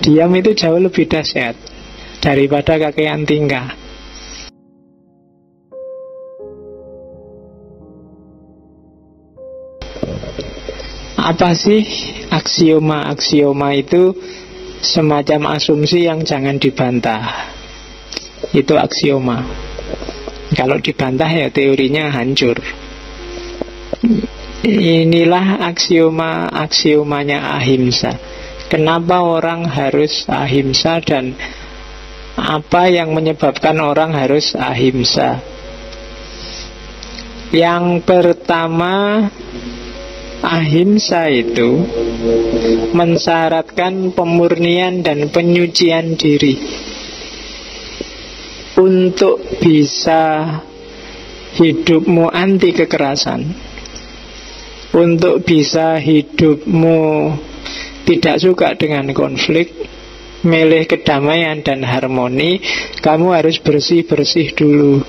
Diam itu jauh lebih dahsyat daripada kakean tingkah. Apa sih aksioma? Aksioma itu semacam asumsi yang jangan dibantah. Itu aksioma. Kalau dibantah ya teorinya hancur. Inilah aksiomanya ahimsa. Kenapa orang harus ahimsa dan apa yang menyebabkan orang harus ahimsa? Yang pertama, ahimsa itu mensyaratkan pemurnian dan penyucian diri. Untuk bisa hidupmu anti kekerasan, untuk bisa hidupmu tidak suka dengan konflik, milih kedamaian dan harmoni, kamu harus bersih-bersih dulu.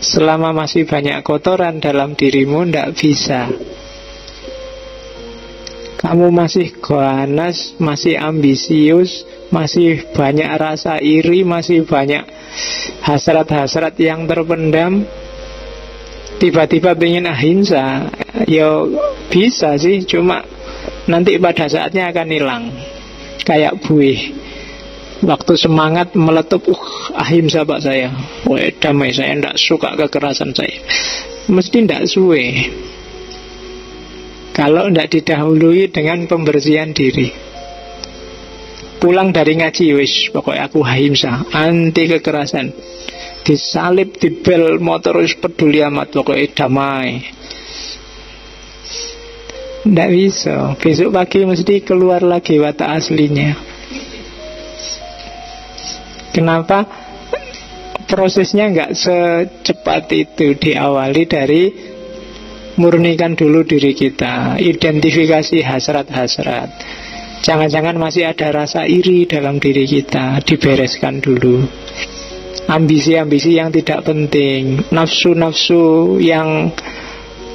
Selama masih banyak kotoran dalam dirimu, tidak bisa. Kamu masih ganas, masih ambisius, masih banyak rasa iri, masih banyak hasrat-hasrat yang terpendam. Tiba-tiba pengen ahimsa, ya bisa sih, cuma nanti pada saatnya akan hilang. Kayak buih, waktu semangat meletup, ahimsa pak saya, damai, saya tidak suka kekerasan saya. Mesti tidak suwe kalau tidak didahului dengan pembersihan diri. Pulang dari ngaji, wis pokoknya aku ahimsa, anti kekerasan. Disalib, dibel motor, wis peduli amat, pokoknya damai. Tidak bisa. Besok pagi mesti keluar lagi watak aslinya. Kenapa? Prosesnya nggak secepat itu. Diawali dari murnikan dulu diri kita, identifikasi hasrat-hasrat. Jangan-jangan masih ada rasa iri dalam diri kita, dibereskan dulu. Ambisi-ambisi yang tidak penting, nafsu-nafsu yang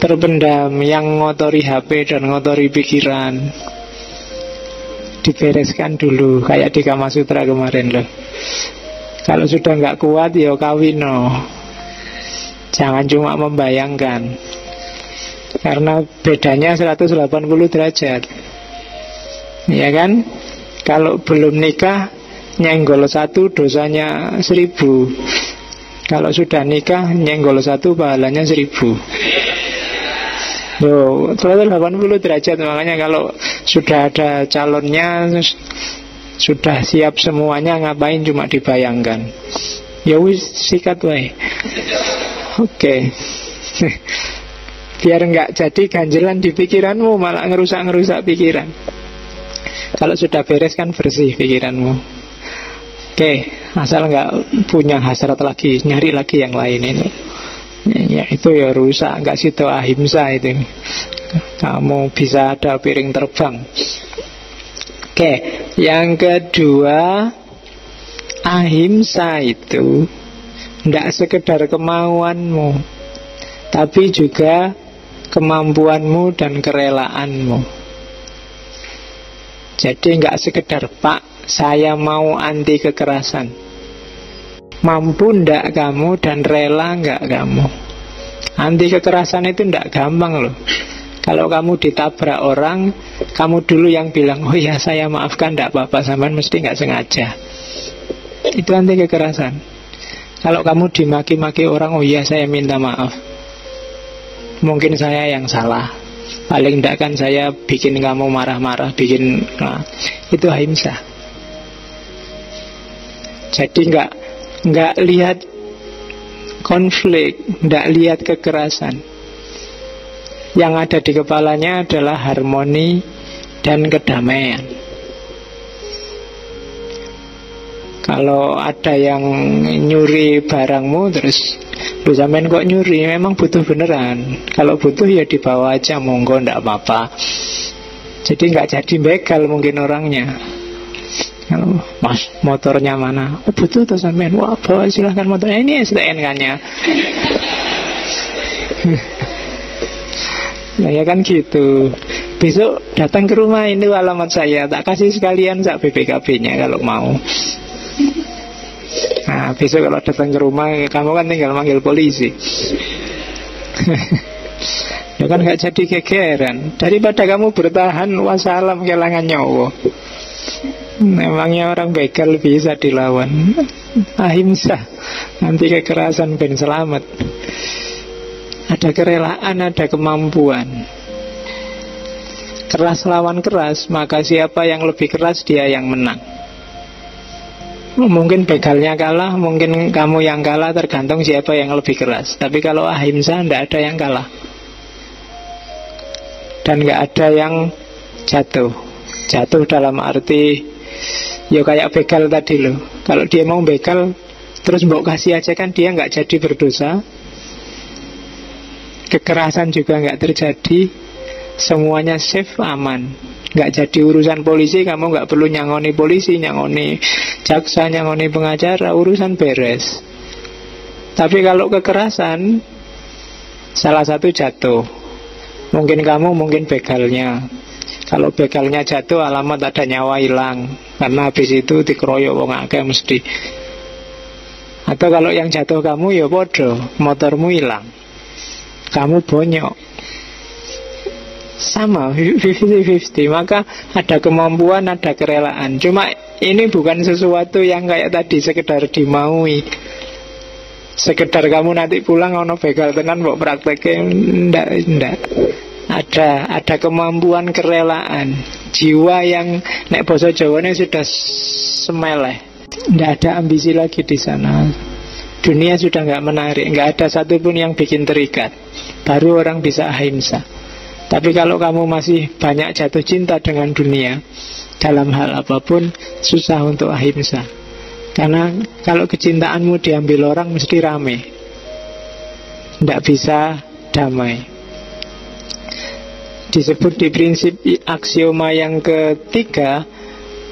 terpendam, yang ngotori HP dan ngotori pikiran, dibereskan dulu. Kayak di Kama Sutra kemarin loh. Kalau sudah nggak kuat, ya kawin no. Jangan cuma membayangkan. Karena bedanya 180 derajat. Ya kan? Kalau belum nikah, nyenggol 1 dosanya 1000. Kalau sudah nikah, nyenggol 1 pahalanya 1000. Loh, 180 derajat. Makanya kalau sudah ada calonnya, sudah siap semuanya, ngapain cuma dibayangkan. Ya wis, sikat wae. Oke. Biar nggak jadi ganjelan di pikiranmu, malah ngerusak-ngerusak pikiran. Kalau sudah beres kan bersih pikiranmu. Oke, asal nggak punya hasrat lagi, nyari lagi yang lain ini. Ya itu ya rusak, nggak situ ahimsa itu. Kamu bisa ada piring terbang. Oke, yang kedua, ahimsa itu nggak sekedar kemauanmu, tapi juga kemampuanmu dan kerelaanmu. Jadi nggak sekedar Pak, saya mau anti kekerasan. Mampu ndak kamu dan rela nggak kamu? Anti kekerasan itu ndak gampang loh. Kalau kamu ditabrak orang, kamu dulu yang bilang, oh ya saya maafkan, ndak apa-apa, sampean mesti nggak sengaja. Itu anti kekerasan. Kalau kamu dimaki-maki orang, oh iya saya minta maaf, mungkin saya yang salah, paling tidak kan saya bikin kamu marah-marah, itu ahimsa. Jadi nggak lihat konflik, nggak lihat kekerasan. Yang ada di kepalanya adalah harmoni dan kedamaian. Kalau ada yang nyuri barangmu, terus lu sampean kok nyuri, memang butuh beneran. Kalau butuh ya dibawa aja, monggo, ndak apa-apa. Jadi nggak jadi begal mungkin orangnya. Kalau mas motornya mana? Oh, butuh tuh sampean. Wah, bawa silahkan motornya. Ini STNK-nya. Nah ya kan gitu. Besok datang ke rumah, ini alamat saya, tak kasih sekalian sak BPKB-nya kalau mau. Nah, besok kalau datang ke rumah, kamu kan tinggal manggil polisi. Ya kan gak jadi gegeran. Daripada kamu bertahan, wassalam kelangan nyawa. Memangnya orang begal bisa dilawan? Ahimsa. Nanti kekerasan ben selamat. Ada kerelaan, ada kemampuan. Keras lawan keras, maka siapa yang lebih keras dia yang menang. Mungkin begalnya kalah, mungkin kamu yang kalah, tergantung siapa yang lebih keras. Tapi kalau ahimsa, tidak ada yang kalah. Dan tidak ada yang jatuh. Jatuh dalam arti, ya kayak begal tadi loh. Kalau dia mau begal, terus mbok kasih aja, kan dia nggak jadi berdosa. Kekerasan juga nggak terjadi. Semuanya safe, aman. Nggak jadi urusan polisi, kamu nggak perlu nyangoni polisi, nyangoni jaksa, nyangoni pengacara, urusan beres. Tapi kalau kekerasan, salah satu jatuh. Mungkin kamu, mungkin begalnya. Kalau begalnya jatuh, alamat ada nyawa hilang. Karena habis itu dikeroyok wong akeh mesti. Atau kalau yang jatuh kamu, ya podo, motormu hilang, kamu bonyok. Sama, 50-50. Maka ada kemampuan, ada kerelaan. Cuma ini bukan sesuatu yang kayak tadi sekedar dimaui, sekedar kamu nanti pulang ono begal tenan mbok praktekke. Ndak. Ada kemampuan, kerelaan, jiwa yang nek basa Jawane sudah semeleh. Ndak ada ambisi lagi di sana. Dunia sudah nggak menarik, nggak ada satupun yang bikin terikat. Baru orang bisa ahimsa. Tapi kalau kamu masih banyak jatuh cinta dengan dunia, dalam hal apapun, susah untuk ahimsa. Karena kalau kecintaanmu diambil orang, mesti rame, tidak bisa damai. Disebut di prinsip aksioma yang ketiga,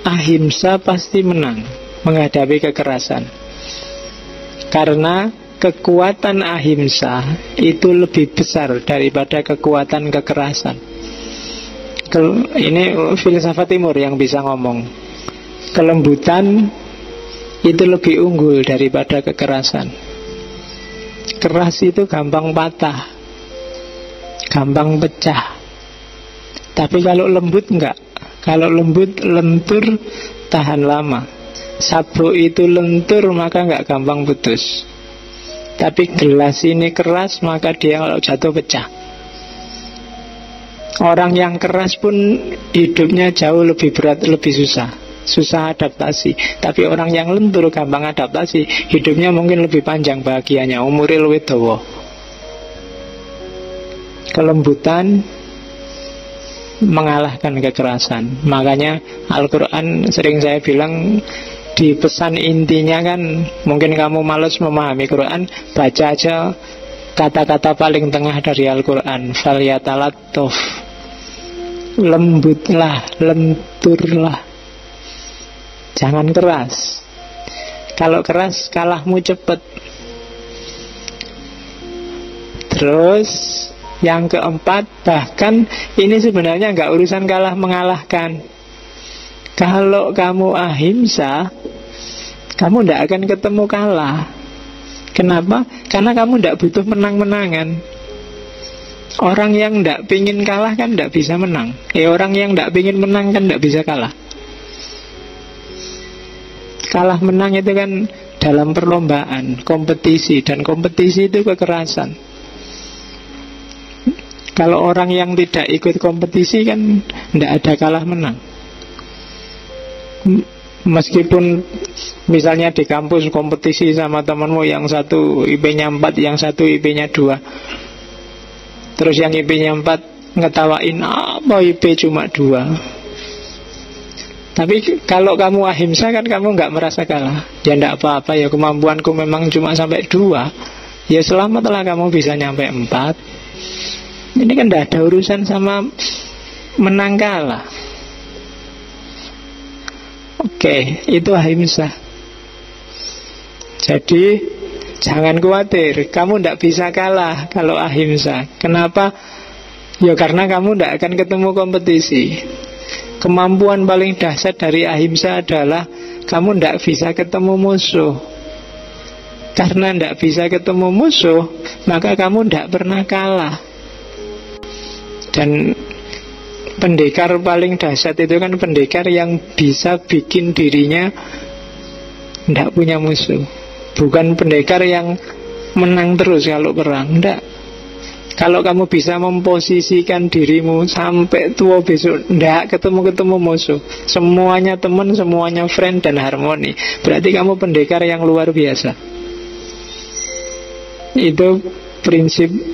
ahimsa pasti menang menghadapi kekerasan. Karena kekuatan ahimsa itu lebih besar daripada kekuatan kekerasan. Ini filsafat timur yang bisa ngomong. Kelembutan itu lebih unggul daripada kekerasan. Keras itu gampang patah, gampang pecah. Tapi kalau lembut enggak. Kalau lembut, lentur, tahan lama. Sabuk itu lentur, maka enggak gampang putus. Tapi gelas ini keras, maka dia kalau jatuh pecah. Orang yang keras pun hidupnya jauh lebih berat, lebih susah adaptasi. Tapi orang yang lentur, gampang adaptasi, hidupnya mungkin lebih panjang bahagianya, umurnya lebih dawa. Kelembutan mengalahkan kekerasan. Makanya Al-Quran sering saya bilang, di pesan intinya kan, mungkin kamu malas memahami Quran, baca aja kata-kata paling tengah dari Al-Quran. Falyatalattaf, lembutlah, lenturlah, jangan keras. Kalau keras kalahmu cepet. Terus yang keempat, bahkan ini sebenarnya nggak urusan kalah mengalahkan. Kalau kamu ahimsa, kamu tidak akan ketemu kalah. Kenapa? Karena kamu tidak butuh menang-menangan. Orang yang tidak pingin kalah kan tidak bisa menang. Orang yang tidak pingin menang kan tidak bisa kalah. Kalah menang itu kan dalam perlombaan, kompetisi. Dan kompetisi itu kekerasan. Kalau orang yang tidak ikut kompetisi kan tidak ada kalah menang. Meskipun misalnya di kampus kompetisi sama temanmu, yang satu IP-nya 4, yang satu IP-nya 2. Terus yang IP-nya 4 ngetawain, apa IP cuma 2. Tapi kalau kamu ahimsa kan kamu nggak merasa kalah. Ya enggak apa-apa, ya kemampuanku memang cuma sampai 2. Ya selamatlah kamu bisa nyampe 4. Ini kan enggak ada urusan sama menang kalah. Oke, itu ahimsa. Jadi jangan khawatir, kamu tidak bisa kalah kalau ahimsa. Kenapa? Ya karena kamu tidak akan ketemu kompetisi. Kemampuan paling dahsyat dari ahimsa adalah kamu tidak bisa ketemu musuh. Karena tidak bisa ketemu musuh, maka kamu tidak pernah kalah. Dan pendekar paling dahsyat itu kan pendekar yang bisa bikin dirinya tidak punya musuh. Bukan pendekar yang menang terus kalau perang. Tidak. Kalau kamu bisa memposisikan dirimu sampai tua besok tidak ketemu-ketemu musuh, semuanya teman, semuanya friend dan harmoni, berarti kamu pendekar yang luar biasa. Itu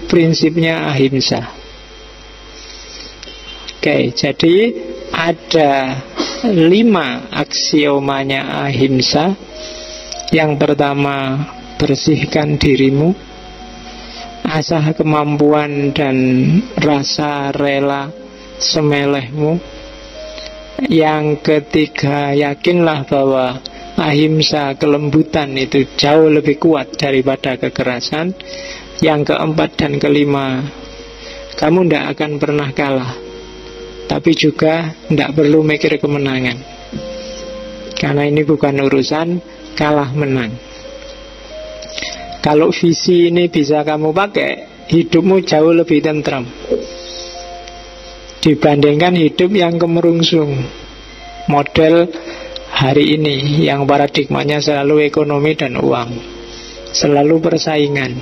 prinsipnya ahimsa. Oke, jadi ada 5 aksiomanya ahimsa. Yang pertama, bersihkan dirimu, asah kemampuan dan rasa rela semelehmu. Yang ketiga, yakinlah bahwa ahimsa, kelembutan itu jauh lebih kuat daripada kekerasan. Yang keempat dan kelima, kamu tidak akan pernah kalah, tapi juga tidak perlu mikir kemenangan, karena ini bukan urusan kalah menang. Kalau visi ini bisa kamu pakai, hidupmu jauh lebih tentram dibandingkan hidup yang kemerungsung model hari ini, yang paradigmanya selalu ekonomi dan uang, selalu persaingan,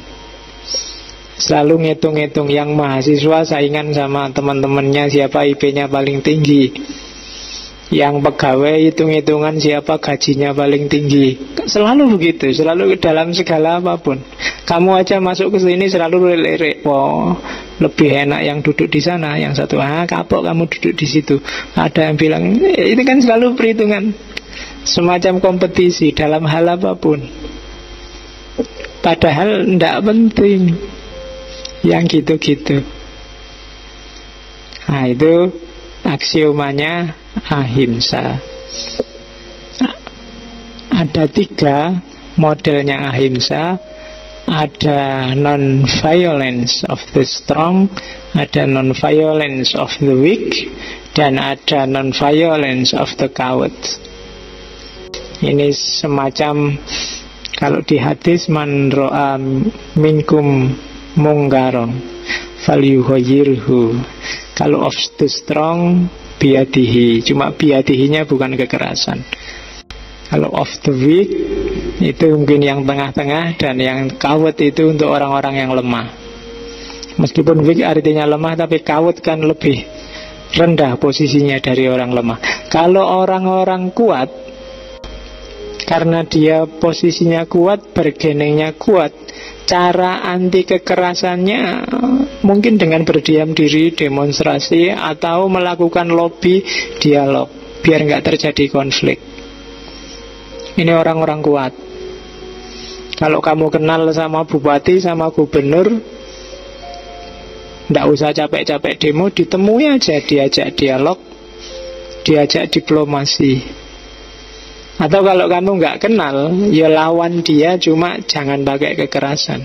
selalu ngitung-ngitung. Yang mahasiswa saingan sama teman-temannya siapa IP-nya paling tinggi, yang pegawai hitung-hitungan siapa gajinya paling tinggi. Selalu begitu, selalu dalam segala apapun. Kamu aja masuk ke sini selalu lirik, wow, lebih enak yang duduk di sana, yang satu kapok kamu duduk di situ. Ada yang bilang, itu kan selalu perhitungan, semacam kompetisi dalam hal apapun. Padahal tidak penting yang gitu-gitu. Nah, itu aksiomanya ahimsa. Ada 3 modelnya ahimsa. Ada non-violence of the strong, ada non-violence of the weak, dan ada non-violence of the coward. Ini semacam, kalau di hadis, man ro'a minkum mungkaron falyughayyirhu. Kalau of the strong, biadihi. Cuma biadihinya bukan kekerasan. Kalau of the weak, itu mungkin yang tengah-tengah, dan yang coward itu untuk orang-orang yang lemah. Meskipun weak artinya lemah, tapi coward kan lebih rendah posisinya dari orang lemah. Kalau orang-orang kuat, karena dia posisinya kuat, bargainingnya kuat, cara anti kekerasannya mungkin dengan berdiam diri, demonstrasi, atau melakukan lobby, dialog, biar nggak terjadi konflik. Ini orang-orang kuat. Kalau kamu kenal sama bupati, sama gubernur, nggak usah capek-capek demo, ditemui aja, diajak dialog, diajak diplomasi. Atau kalau kamu nggak kenal, ya lawan dia, cuma jangan pakai kekerasan.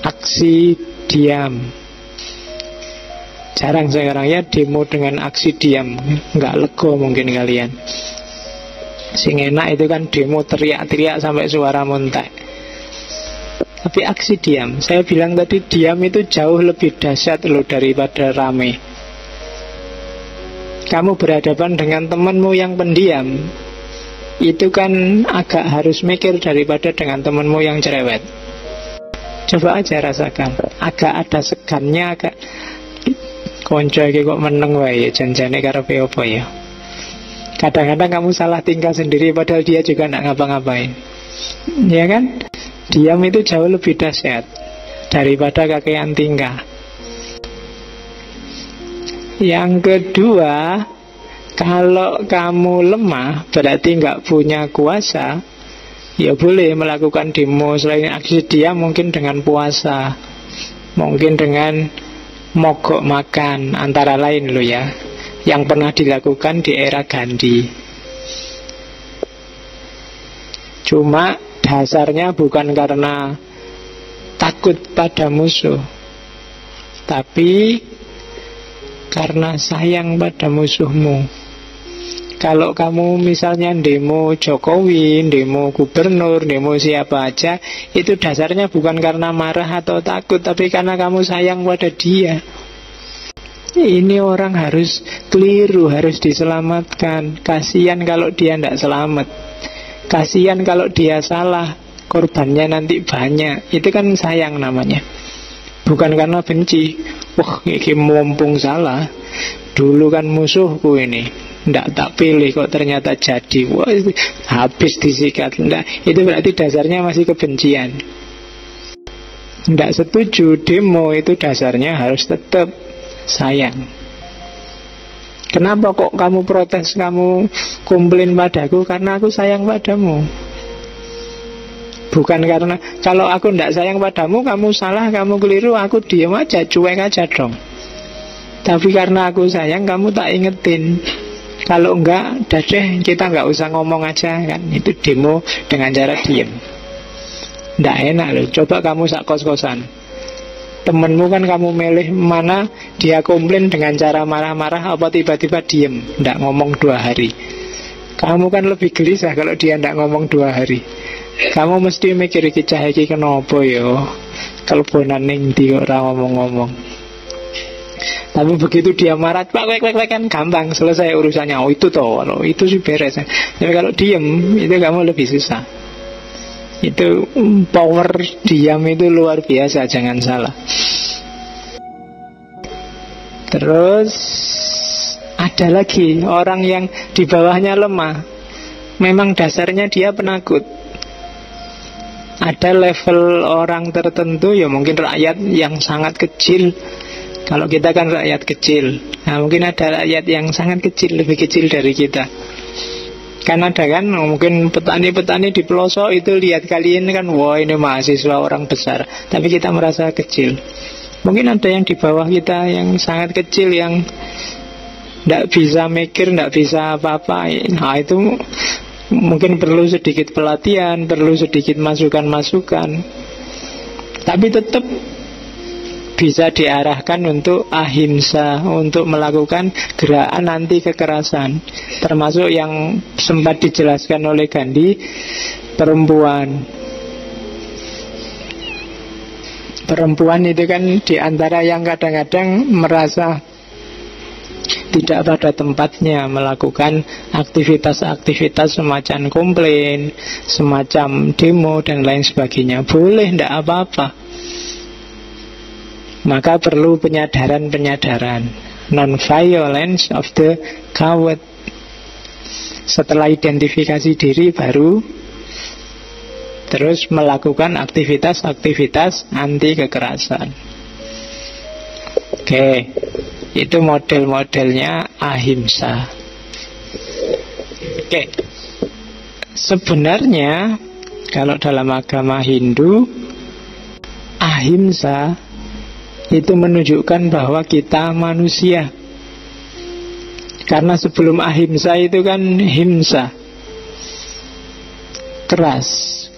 Aksi diam. Jarang sekarang ya demo dengan aksi diam, nggak lego mungkin kalian. Sing enak itu kan demo teriak-teriak sampai suara muntah. Tapi aksi diam, saya bilang tadi, diam itu jauh lebih dahsyat loh daripada rame. Kamu berhadapan dengan temanmu yang pendiam, itu kan agak harus mikir daripada dengan temanmu yang cerewet. Coba aja rasakan, agak ada segannya, agak konco iki kok meneng wae, janjane karepe apa ya. Kadang-kadang kamu salah tingkah sendiri, padahal dia juga tidak ngapa-ngapain. Ya kan? Diam itu jauh lebih dahsyat daripada kakean tingkah. Yang kedua, kalau kamu lemah, berarti nggak punya kuasa, ya boleh melakukan demo. Selain aksi diam, mungkin dengan puasa, mungkin dengan mogok makan, antara lain loh ya, yang pernah dilakukan di era Gandhi. Cuma dasarnya bukan karena takut pada musuh, tapi karena sayang pada musuhmu. Kalau kamu misalnya demo Jokowi, demo gubernur, demo siapa aja, itu dasarnya bukan karena marah atau takut, tapi karena kamu sayang pada dia. Ini orang harus keliru, harus diselamatkan. Kasihan kalau dia tidak selamat. Kasihan kalau dia salah, korbannya nanti banyak. Itu kan sayang namanya. Bukan karena benci. Wah, ini mumpung salah, dulu kan musuhku ini, nggak tak pilih kok ternyata jadi. Wah, habis disikat. Nggak, itu berarti dasarnya masih kebencian. Nggak setuju demo, itu dasarnya harus tetap sayang. Kenapa kok kamu protes, kamu komplain padaku? Karena aku sayang padamu. Bukan karena, kalau aku tidak sayang padamu, kamu salah, kamu keliru, aku diam aja, cuek aja dong. Tapi karena aku sayang, kamu tak ingetin. Kalau enggak, deh kita enggak usah ngomong aja kan. Itu demo dengan cara diem. Nggak enak loh. Coba kamu sak kos-kosan, temenmu kan kamu milih mana, dia komplain dengan cara marah-marah apa tiba-tiba diem, nggak ngomong 2 hari. Kamu kan lebih gelisah kalau dia nggak ngomong 2 hari. Kamu mesti mikir iki cah iki kenapa yo, kelebonan ning ndi ora ngomong-ngomong. Tapi begitu dia marah, pak wek kan gampang selesai urusannya. Oh itu toh, kalau itu sih beres. Tapi kalau diem, itu kamu lebih susah. Itu power diam itu luar biasa, jangan salah. Terus ada lagi orang yang di bawahnya lemah. Memang dasarnya dia penakut. Ada level orang tertentu, ya mungkin rakyat yang sangat kecil. Kalau kita kan rakyat kecil, nah mungkin ada rakyat yang sangat kecil, lebih kecil dari kita. Kan ada kan, mungkin petani-petani di pelosok itu lihat kalian kan, wah ini mahasiswa orang besar, tapi kita merasa kecil. Mungkin ada yang di bawah kita yang sangat kecil, yang tidak bisa mikir, tidak bisa apa-apa. Nah itu mungkin perlu sedikit pelatihan, perlu sedikit masukan-masukan, tapi tetap bisa diarahkan untuk ahimsa, untuk melakukan gerakan anti kekerasan. Termasuk yang sempat dijelaskan oleh Gandhi, perempuan. Perempuan itu kan diantara yang kadang-kadang merasa tidak pada tempatnya melakukan aktivitas-aktivitas semacam komplain, semacam demo dan lain sebagainya. Boleh, tidak apa-apa. Maka perlu penyadaran-penyadaran, non-violence of the coward. Setelah identifikasi diri baru terus melakukan aktivitas-aktivitas anti kekerasan. Oke, itu model-modelnya ahimsa. Oke, sebenarnya kalau dalam agama Hindu, ahimsa itu menunjukkan bahwa kita manusia. Karena sebelum ahimsa itu kan himsa, keras.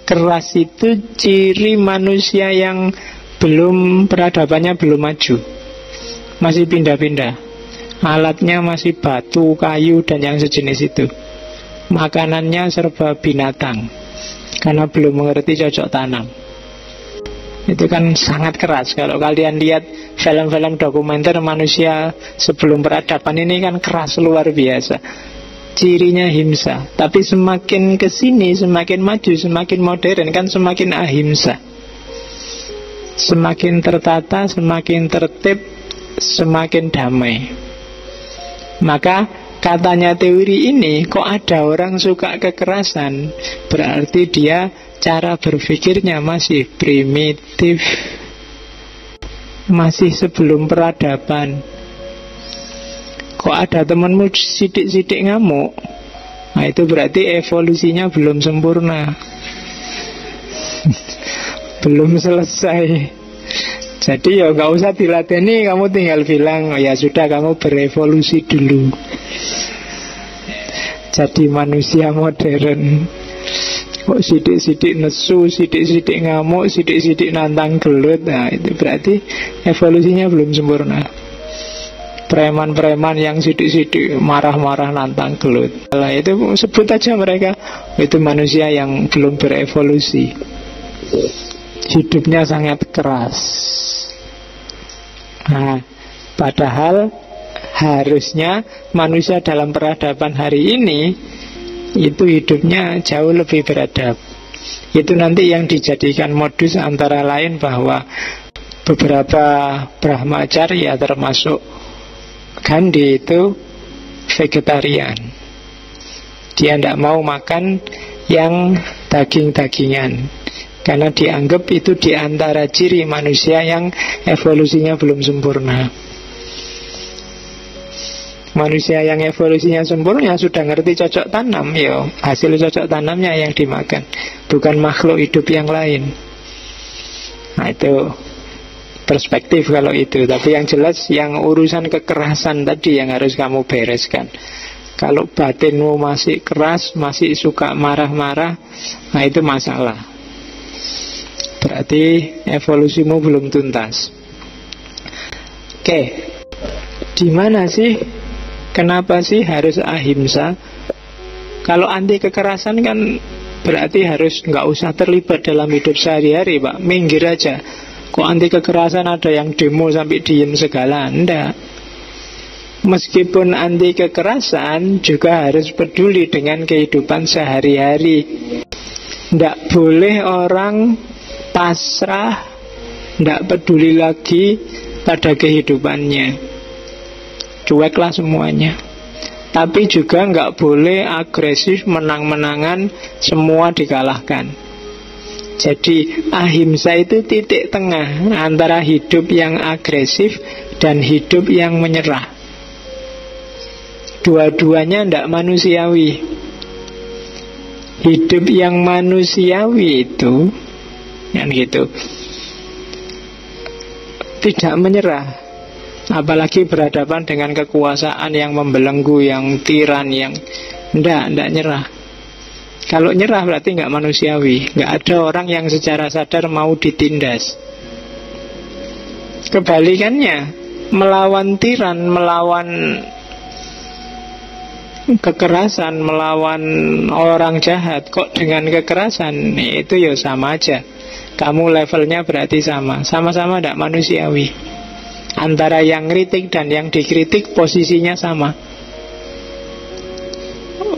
Keras itu ciri manusia yang peradabannya belum maju, masih pindah-pindah. Alatnya masih batu, kayu, dan yang sejenis itu. Makanannya serba binatang, karena belum mengerti cocok tanam. Itu kan sangat keras. Kalau kalian lihat film-film dokumenter manusia sebelum peradaban, ini kan keras luar biasa. Cirinya himsa. Tapi semakin kesini, semakin maju, semakin modern, kan semakin ahimsa. Semakin tertata, semakin tertib, semakin damai. Maka katanya teori ini, kok ada orang suka kekerasan, berarti dia cara berpikirnya masih primitif, masih sebelum peradaban. Kok ada temanmu sidik-sidik ngamuk, nah itu berarti evolusinya belum sempurna. Belum selesai. Jadi ya gak usah dilateni, kamu tinggal bilang, ya sudah kamu berevolusi dulu, jadi manusia modern. Kok sidik-sidik nesu, sidik-sidik ngamuk, sidik-sidik nantang gelut. Nah itu berarti evolusinya belum sempurna. Preman-preman yang sidik-sidik marah-marah nantang gelut, nah itu sebut aja mereka itu manusia yang belum berevolusi. Hidupnya sangat keras. Nah, padahal harusnya manusia dalam peradaban hari ini itu hidupnya jauh lebih beradab. Itu nanti yang dijadikan modus antara lain bahwa beberapa Brahmacharya termasuk Gandhi itu vegetarian. Dia tidak mau makan yang daging-dagingan karena dianggap itu diantara ciri manusia yang evolusinya belum sempurna. Manusia yang evolusinya sempurna sudah ngerti cocok tanam, ya hasil cocok tanamnya yang dimakan, bukan makhluk hidup yang lain. Nah itu perspektif kalau itu. Tapi yang jelas yang urusan kekerasan tadi yang harus kamu bereskan. Kalau batinmu masih keras, masih suka marah-marah, nah itu masalah. Berarti evolusimu belum tuntas. Oke, di mana sih? Kenapa sih harus ahimsa? Kalau anti kekerasan kan berarti harus nggak usah terlibat dalam hidup sehari-hari, Pak. Minggir aja. Kok anti kekerasan ada yang demo sampai diem segala? Enggak. Meskipun anti kekerasan juga harus peduli dengan kehidupan sehari-hari. Enggak boleh orang pasrah, enggak peduli lagi pada kehidupannya. Cueklah semuanya. Tapi juga nggak boleh agresif, menang-menangan, semua dikalahkan. Jadi ahimsa itu titik tengah antara hidup yang agresif dan hidup yang menyerah. Dua-duanya tidak manusiawi. Hidup yang manusiawi itu yang gitu tidak menyerah. Apalagi berhadapan dengan kekuasaan yang membelenggu, yang tiran, yang tidak nyerah. Kalau nyerah berarti nggak manusiawi. Nggak ada orang yang secara sadar mau ditindas. Kebalikannya, melawan tiran, melawan kekerasan, melawan orang jahat kok dengan kekerasan, itu ya sama aja. Kamu levelnya berarti sama. Sama-sama tidak manusiawi. Antara yang kritik dan yang dikritik posisinya sama.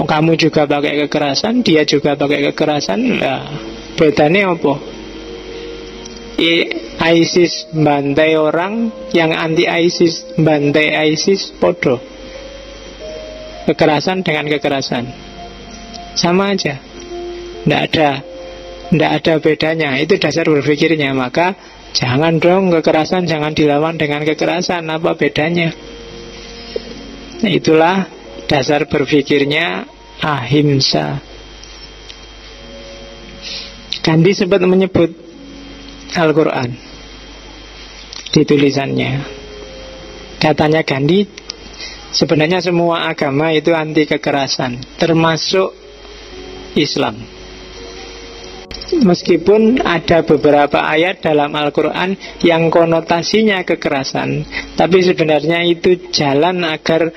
Kamu juga pakai kekerasan, dia juga pakai kekerasan. Nah, bedanya apa? ISIS bantai orang, yang anti ISIS bantai ISIS, podo. Kekerasan dengan kekerasan sama aja. Tidak ada bedanya. Itu dasar berpikirnya. Maka jangan dong kekerasan, jangan dilawan dengan kekerasan. Apa bedanya? Nah, itulah dasar berpikirnya ahimsa. Gandhi sempat menyebut Al-Quran di tulisannya. Katanya Gandhi, sebenarnya semua agama itu anti kekerasan, termasuk Islam. Meskipun ada beberapa ayat dalam Al-Quran yang konotasinya kekerasan, tapi sebenarnya itu jalan agar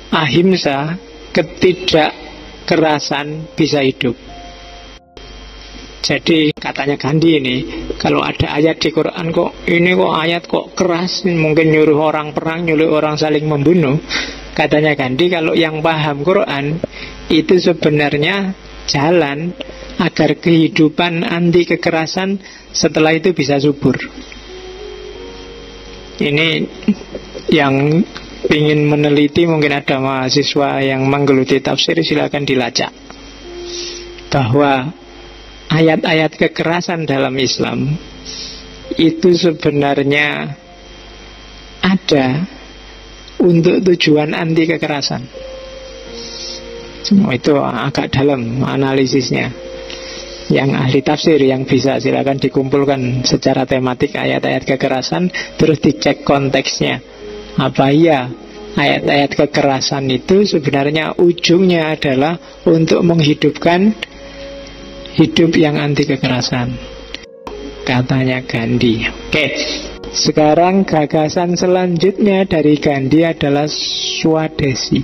ahimsa, ketidakkerasan bisa hidup. Jadi katanya Gandhi ini, kalau ada ayat di Quran kok ayat kok keras, mungkin nyuruh orang perang, nyuruh orang saling membunuh. Katanya Gandhi, kalau yang paham Quran itu sebenarnya jalan agar kehidupan anti kekerasan setelah itu bisa subur. Ini yang ingin meneliti, mungkin ada mahasiswa yang menggeluti tafsir, silakan dilacak bahwa ayat-ayat kekerasan dalam Islam itu sebenarnya ada untuk tujuan anti kekerasan. Itu agak dalam analisisnya. Yang ahli tafsir yang bisa silakan dikumpulkan secara tematik ayat-ayat kekerasan, terus dicek konteksnya. Apa iya ayat-ayat kekerasan itu sebenarnya ujungnya adalah untuk menghidupkan hidup yang anti kekerasan, katanya Gandhi. Oke, sekarang gagasan selanjutnya dari Gandhi adalah Swadesi.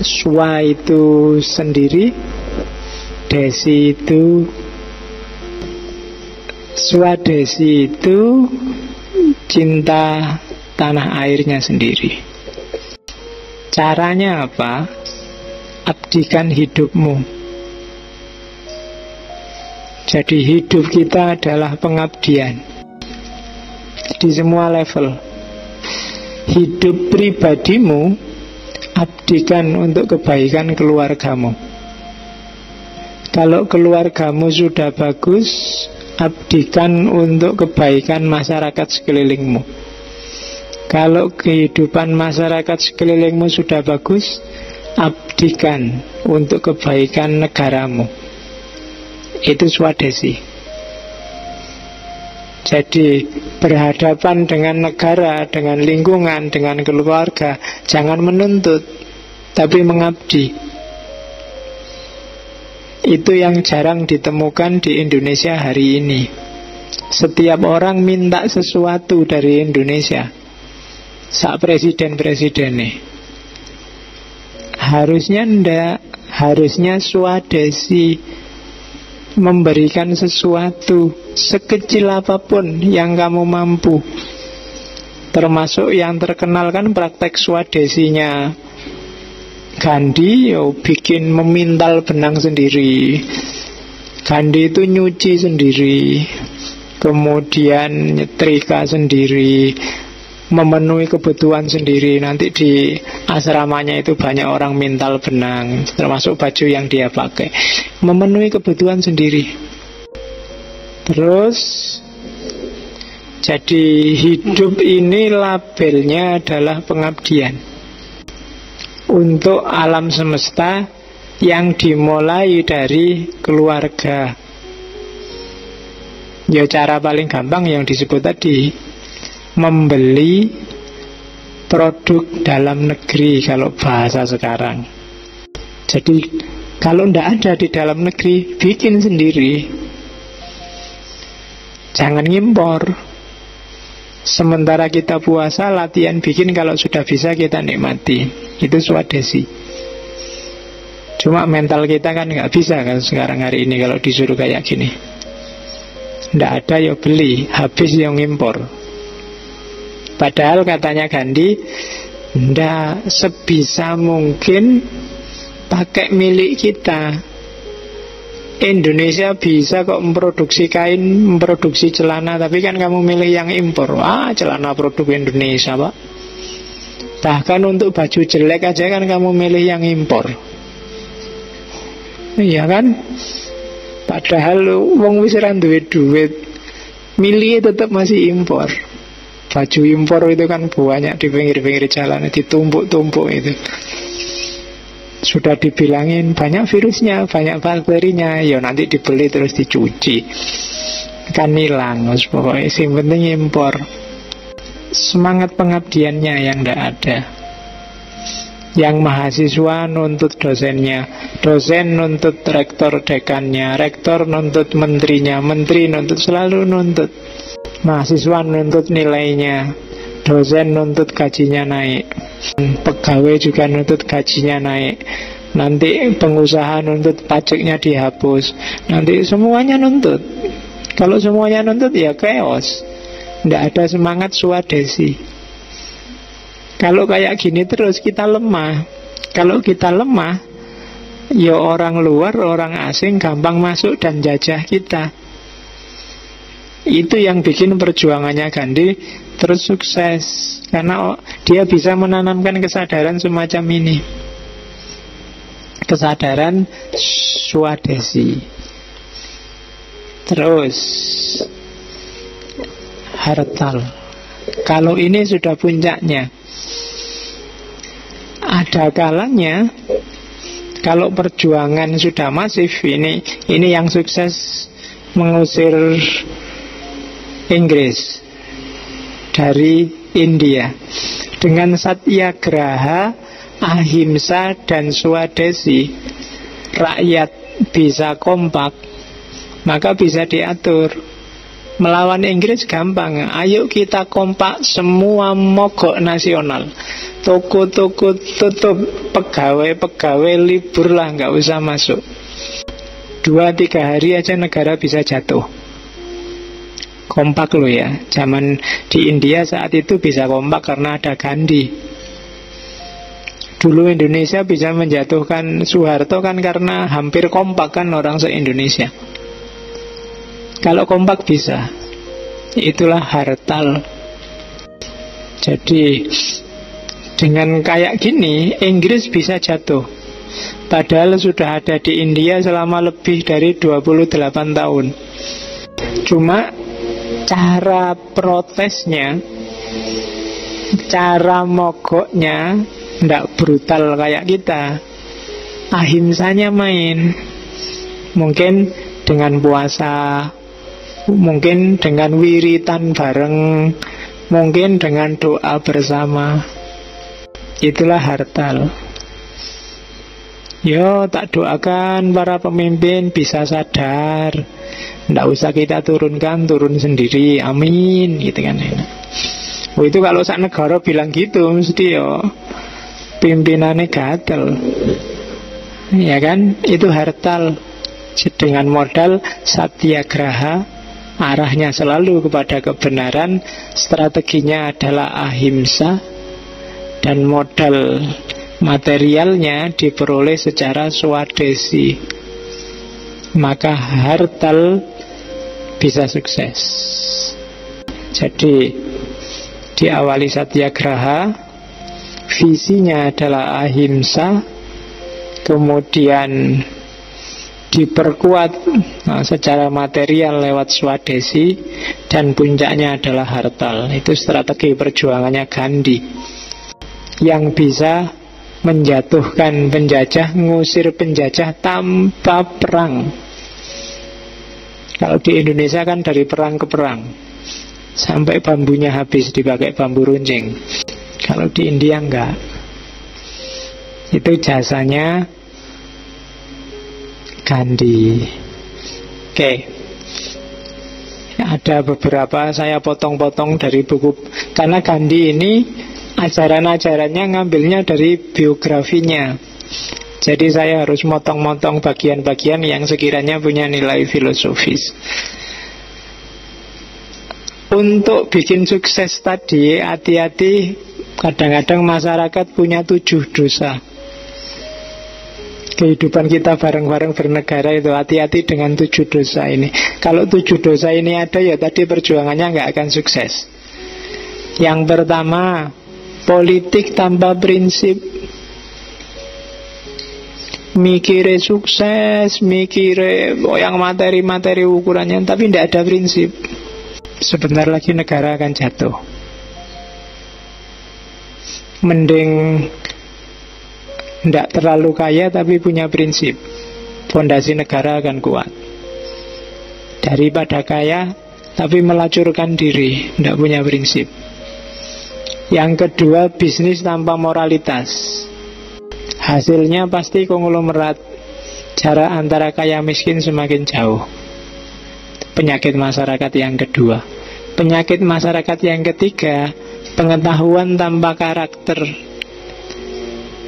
Swa itu sendiri, desi itu, Swadesi itu cinta tanah airnya sendiri. Caranya apa? Abdikan hidupmu. Jadi hidup kita adalah pengabdian di semua level. Hidup pribadimu abdikan untuk kebaikan keluargamu. Kalau keluargamu sudah bagus, abdikan untuk kebaikan masyarakat sekelilingmu. Kalau kehidupan masyarakat sekelilingmu sudah bagus, abdikan untuk kebaikan negaramu. Itu Swadesi. Jadi berhadapan dengan negara, dengan lingkungan, dengan keluarga, jangan menuntut, tapi mengabdi. Itu yang jarang ditemukan di Indonesia hari ini. Setiap orang minta sesuatu dari Indonesia. Sak presiden-presidennya. Harusnya ndak. Harusnya Swadesi, memberikan sesuatu sekecil apapun yang kamu mampu. Termasuk yang terkenal kan praktek Swadesinya Gandhi, bikin memintal benang sendiri. Gandhi itu nyuci sendiri, kemudian nyetrika sendiri, memenuhi kebutuhan sendiri. Nanti di asramanya itu banyak orang mintal benang, termasuk baju yang dia pakai. Memenuhi kebutuhan sendiri. Terus, jadi hidup ini labelnya adalah pengabdian untuk alam semesta yang dimulai dari keluarga. Ya cara paling gampang yang disebut tadi, membeli produk dalam negeri kalau bahasa sekarang. Jadi kalau tidak ada di dalam negeri, bikin sendiri. Jangan ngimpor. Sementara kita puasa, latihan bikin, kalau sudah bisa kita nikmati. Itu Swadesi. Cuma mental kita kan nggak bisa kan sekarang hari ini kalau disuruh kayak gini. Nggak ada ya beli, habis yang ngimpor. Padahal katanya Gandhi, ndak, sebisa mungkin pakai milik kita. Indonesia bisa kok memproduksi kain, memproduksi celana, tapi kan kamu milih yang impor. Celana produk Indonesia, Pak. Bahkan untuk baju jelek aja kan kamu milih yang impor. Iya kan? Padahal wong wis ra duwe duit, milih tetap masih impor. Baju impor itu kan banyak di pinggir-pinggir jalan, ditumpuk-tumpuk itu. Sudah dibilangin banyak virusnya, banyak bakterinya, ya nanti dibeli terus dicuci, kan hilang. Pokoknya yang penting impor. Semangat pengabdiannya yang tidak ada. Yang mahasiswa nuntut dosennya, dosen nuntut rektor dekannya, rektor nuntut menterinya, menteri nuntut, selalu nuntut. Mahasiswa nuntut nilainya, dosen nuntut gajinya naik, pegawai juga nuntut gajinya naik, nanti pengusaha nuntut pajaknya dihapus, nanti semuanya nuntut. Kalau semuanya nuntut ya chaos, tidak ada semangat Swadesi. Kalau kayak gini terus kita lemah. Kalau kita lemah, ya orang luar, orang asing gampang masuk dan jajah kita. Itu yang bikin perjuangannya Gandhi terus sukses, karena dia bisa menanamkan kesadaran semacam ini, kesadaran Swadesi. Terus Hartal, kalau ini sudah puncaknya. Ada kalanya kalau perjuangan sudah masif, ini yang sukses mengusir Inggris dari India dengan Satyagraha, Ahimsa dan Swadesi. Rakyat bisa kompak, maka bisa diatur. Melawan Inggris gampang. Ayo kita kompak, semua mogok nasional. Toko-toko tutup, pegawai-pegawai libur lah, nggak usah masuk. 2-3 hari aja negara bisa jatuh. Kompak loh ya. Zaman di India saat itu bisa kompak karena ada Gandhi. Dulu Indonesia bisa menjatuhkan Soeharto kan karena hampir kompak kan orang se-Indonesia. Kalau kompak bisa. Itulah Hartal. Jadi dengan kayak gini Inggris bisa jatuh. Padahal sudah ada di India selama lebih dari 28 tahun. Cuma cara protesnya, cara mogoknya tidak brutal kayak kita. Ahimsanya main. Mungkin dengan puasa, mungkin dengan wiritan bareng, mungkin dengan doa bersama. Itulah Hartal. Yo, tak doakan para pemimpin bisa sadar. Nggak usah kita turunkan, turun sendiri. Amin, gitu kan. Oh, itu kalau sak negara bilang gitu, mesti yo pimpinannya gatel. Ya kan, itu Hartal. Dengan modal satyagraha, arahnya selalu kepada kebenaran, strateginya adalah ahimsa, dan modal materialnya diperoleh secara swadesi. Maka Hartal bisa sukses. Jadi diawali satyagraha, visinya adalah ahimsa, kemudian diperkuat secara material lewat swadesi, dan puncaknya adalah Hartal. Itu strategi perjuangannya Gandhi yang bisa menjatuhkan penjajah, ngusir penjajah tanpa perang. Kalau di Indonesia kan dari perang ke perang, sampai bambunya habis dipakai bambu runcing. Kalau di India enggak. Itu jasanya Gandhi. Oke. Ada beberapa saya potong-potong dari buku. Karena Gandhi ini ajaran-ajarannya ngambilnya dari biografinya. Jadi saya harus motong-motong bagian-bagian yang sekiranya punya nilai filosofis. Untuk bikin sukses tadi, hati-hati. Kadang-kadang masyarakat punya 7 dosa. Kehidupan kita bareng-bareng bernegara itu, hati-hati dengan 7 dosa ini. Kalau 7 dosa ini ada, ya tadi perjuangannya nggak akan sukses. Yang pertama, politik tanpa prinsip. Mikire sukses, mikire yang materi-materi ukurannya, tapi tidak ada prinsip. Sebentar lagi negara akan jatuh. Mending tidak terlalu kaya tapi punya prinsip, fondasi negara akan kuat, daripada kaya tapi melacurkan diri, tidak punya prinsip. Yang kedua, bisnis tanpa moralitas. Hasilnya pasti konglomerat. Jarak antara kaya miskin semakin jauh. Penyakit masyarakat yang kedua. Penyakit masyarakat yang ketiga, pengetahuan tanpa karakter.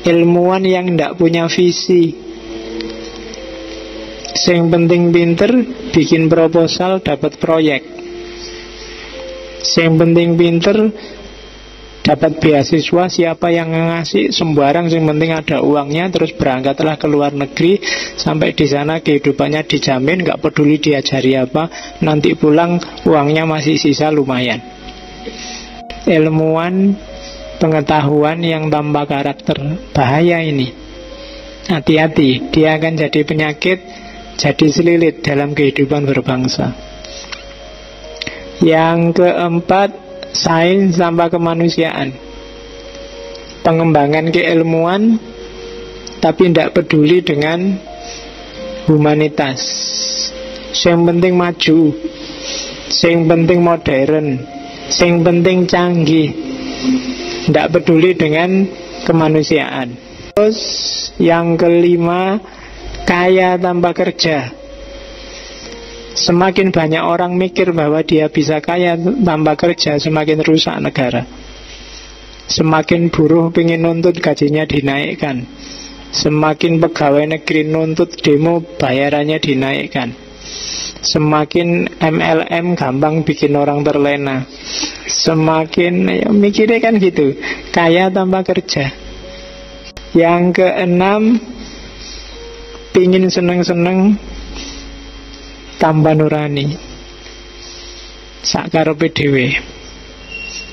Ilmuwan yang tidak punya visi. Yang penting pinter, bikin proposal dapat proyek. Yang penting pinter, dapat beasiswa, siapa yang ngasih sembarang, yang penting ada uangnya, terus berangkatlah ke luar negeri, sampai di sana kehidupannya dijamin, nggak peduli diajari apa, nanti pulang uangnya masih sisa lumayan. Ilmuwan, pengetahuan yang tanpa karakter, bahaya ini. Hati-hati, dia akan jadi penyakit, jadi selilit dalam kehidupan berbangsa. Yang keempat, sains tanpa kemanusiaan. Pengembangan keilmuan tapi tidak peduli dengan humanitas. Yang penting maju, yang penting modern, yang penting canggih, tidak peduli dengan kemanusiaan. Terus yang kelima, kaya tanpa kerja. Semakin banyak orang mikir bahwa dia bisa kaya tanpa kerja, semakin rusak negara. Semakin buruh pengen nuntut gajinya dinaikkan, semakin pegawai negeri nuntut demo bayarannya dinaikkan, semakin MLM gampang bikin orang terlena. Semakin mikirnya kan gitu, kaya tanpa kerja. Yang keenam, pingin seneng-seneng tanpa nurani, sakarepe dhewe.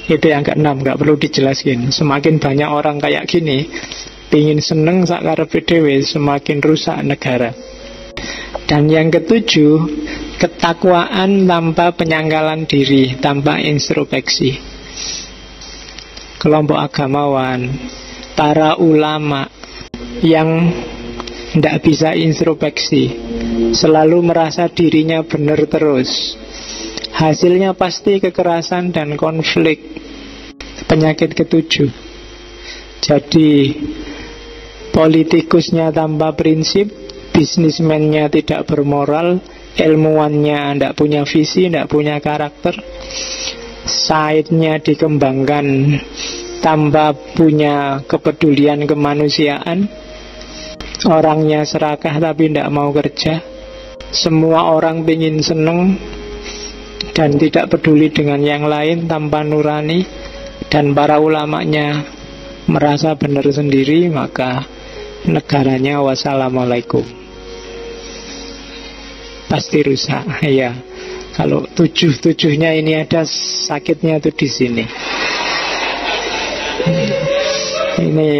Itu yang keenam, gak perlu dijelaskan. Semakin banyak orang kayak gini, pingin seneng sakarepe dhewe, semakin rusak negara. Dan yang ketujuh, ketakwaan tanpa penyangkalan diri, tanpa introspeksi. Kelompok agamawan, para ulama yang tidak bisa introspeksi, selalu merasa dirinya benar terus, hasilnya pasti kekerasan dan konflik. Penyakit ketujuh. Jadi politikusnya tanpa prinsip, bisnismennya tidak bermoral, ilmuwannya tidak punya visi, tidak punya karakter, sainnya dikembangkan tanpa punya kepedulian kemanusiaan, orangnya serakah tapi tidak mau kerja, semua orang ingin seneng dan tidak peduli dengan yang lain, tanpa nurani, dan para ulamanya merasa benar sendiri, maka negaranya wassalamualaikum, pasti rusak. Ya, kalau tujuh-tujuhnya ini ada, sakitnya tuh di sini. Ini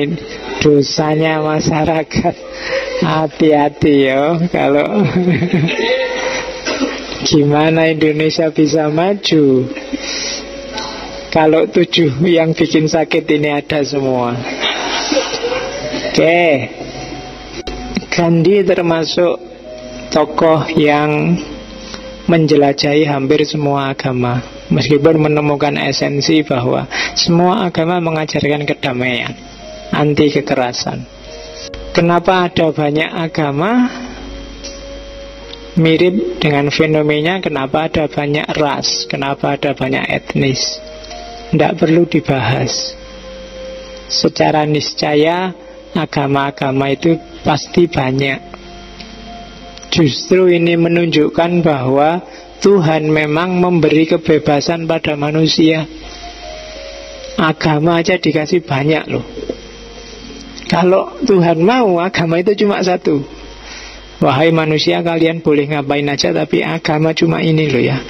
dosanya masyarakat. Hati-hati ya kalau gimana Indonesia bisa maju kalau tujuh yang bikin sakit ini ada semua. Oke, Gandhi termasuk tokoh yang menjelajahi hampir semua agama, meskipun menemukan esensi bahwa semua agama mengajarkan kedamaian, anti kekerasan. Kenapa ada banyak agama? Mirip dengan fenomena kenapa ada banyak ras, kenapa ada banyak etnis. Tidak perlu dibahas. Secara niscaya agama-agama itu pasti banyak. Justru ini menunjukkan bahwa Tuhan memang memberi kebebasan pada manusia. Agama aja dikasih banyak loh. Kalau Tuhan mau, agama itu cuma satu. Wahai manusia, kalian boleh ngapain aja, tapi agama cuma ini loh ya.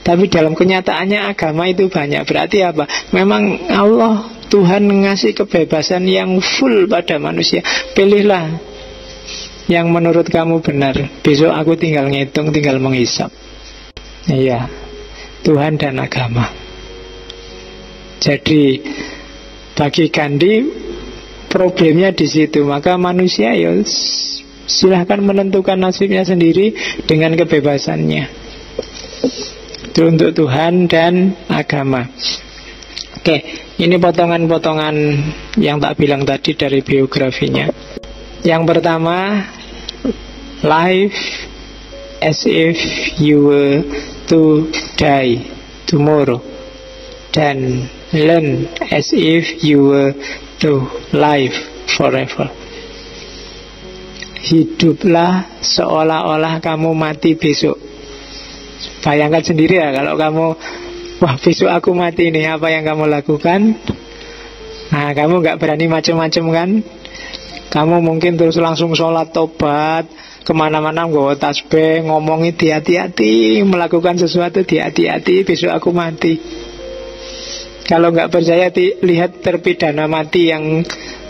Tapi dalam kenyataannya agama itu banyak. Berarti apa? Memang Allah, Tuhan ngasih kebebasan yang full pada manusia. Pilihlah yang menurut kamu benar. Besok aku tinggal ngitung, tinggal menghisap. Iya, Tuhan dan agama. Jadi bagi Gandhi problemnya di situ. Maka manusia ya silahkan menentukan nasibnya sendiri dengan kebebasannya. Itu untuk Tuhan dan agama. Oke, ini potongan-potongan yang tak bilang tadi dari biografinya. Yang pertama, life as if you were to die tomorrow, dan learn as if you were to live forever. Hiduplah seolah-olah kamu mati besok. Bayangkan sendiri ya, kalau kamu, wah besok aku mati nih, apa yang kamu lakukan? Nah, kamu gak berani macam-macam kan? Kamu mungkin terus langsung sholat tobat, kemana-mana nggawa tasbih, ngomongin hati-hati, melakukan sesuatu hati-hati, besok aku mati. Kalau nggak percaya, lihat terpidana mati yang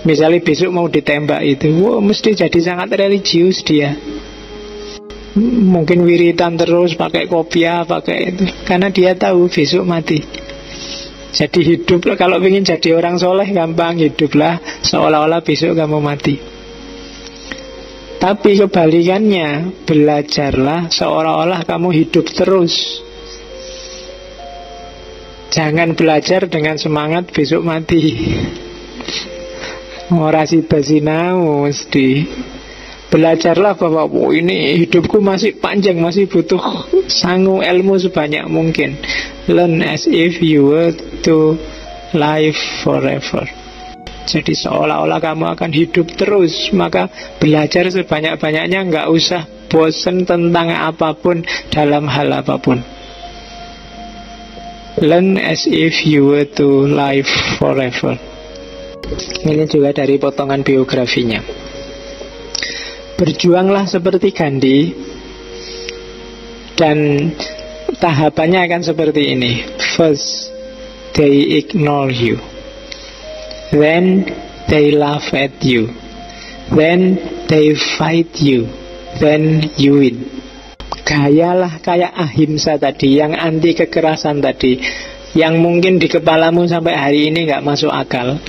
misalnya besok mau ditembak itu, wah, mesti jadi sangat religius dia. Mungkin wiritan terus, pakai kopiah, pakai itu, karena dia tahu besok mati. Jadi hiduplah, kalau ingin jadi orang soleh gampang, hiduplah seolah-olah besok kamu mati. Tapi kebalikannya, belajarlah seolah-olah kamu hidup terus. Jangan belajar dengan semangat besok mati. Ora sida sinau mesti. Belajarlah bahwa ini hidupku masih panjang, masih butuh sangu ilmu sebanyak mungkin. Learn as if you were to live forever. Jadi seolah-olah kamu akan hidup terus. Maka belajar sebanyak-banyaknya, nggak usah bosen tentang apapun dalam hal apapun. Learn as if you were to live forever. Ini juga dari potongan biografinya. Berjuanglah seperti Gandhi, dan tahapannya akan seperti ini. First, they ignore you. Then, they laugh at you. Then, they fight you. Then, you win. Gayalah kayak ahimsa tadi, yang anti kekerasan tadi, yang mungkin di kepalamu sampai hari ini gak masuk akal.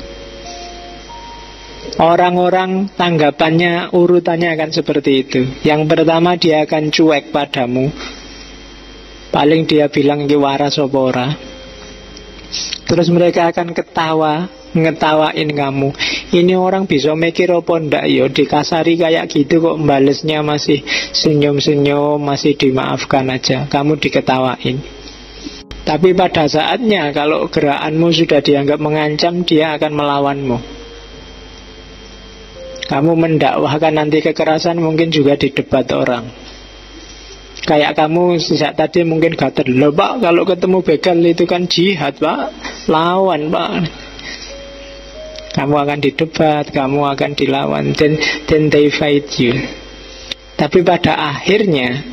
Orang-orang tanggapannya, urutannya akan seperti itu. Yang pertama, dia akan cuek padamu. Paling dia bilang ki waras apa ora. Terus mereka akan ketawa, ngetawain kamu. Ini orang bisa mikir apa ndak ya, dikasari kayak gitu kok balesnya masih senyum-senyum, masih dimaafkan aja. Kamu diketawain. Tapi pada saatnya kalau gerakanmu sudah dianggap mengancam, dia akan melawanmu. Kamu mendakwahkan anti kekerasan mungkin juga di debat orang. Kayak kamu sejak tadi mungkin gatel, loh Pak, kalau ketemu begal itu kan jihad Pak, lawan Pak. Kamu akan didebat, kamu akan dilawan, then they fight you. Tapi pada akhirnya,